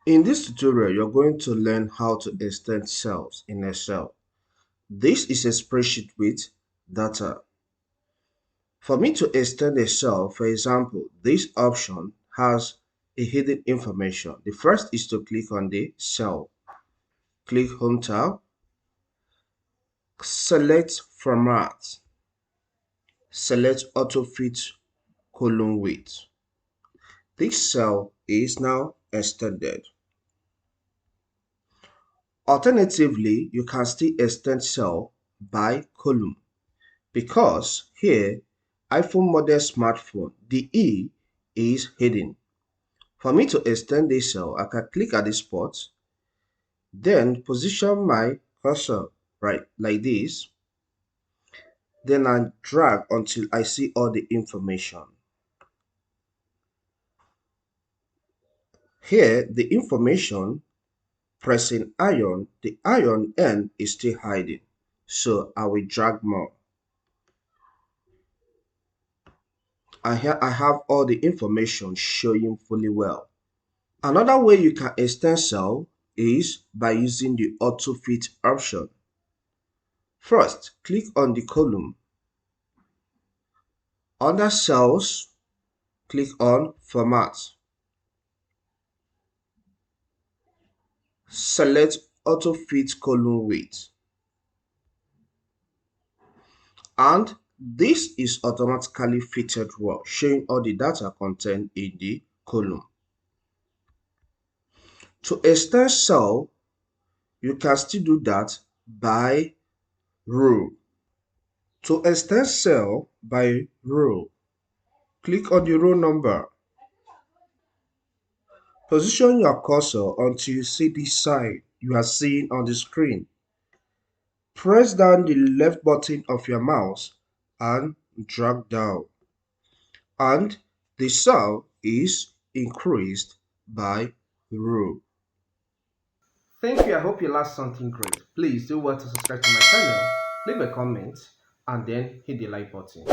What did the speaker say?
In this tutorial, you're going to learn how to extend cells in Excel. This is a spreadsheet with data. For me to extend a cell, for example, this option has a hidden information. The first is to click on the cell. Click Home tab. Select Format. Select AutoFit Column Width. This cell is now extended. Alternatively, you can still extend cell by column because here iPhone model smartphone, the E is hidden. For me to extend this cell, I can click at this spot, then position my cursor right like this, then I drag until I see all the information. Here, the information, pressing iron, the iron end is still hiding, so I will drag more. And here I have all the information showing fully well. Another way you can extend cell is by using the AutoFit option. First, click on the column. Under Cells, click on Format. Select AutoFit Column Width. And this is automatically fitted well, showing all the data contained in the column. To extend cell, you can still do that by row. To extend cell by row, click on the row number. Position your cursor until you see the sign you are seeing on the screen. Press down the left button of your mouse and drag down. And the cell is increased by row. Thank you. I hope you learned something great. Please do well to subscribe to my channel, leave a comment, and then hit the like button.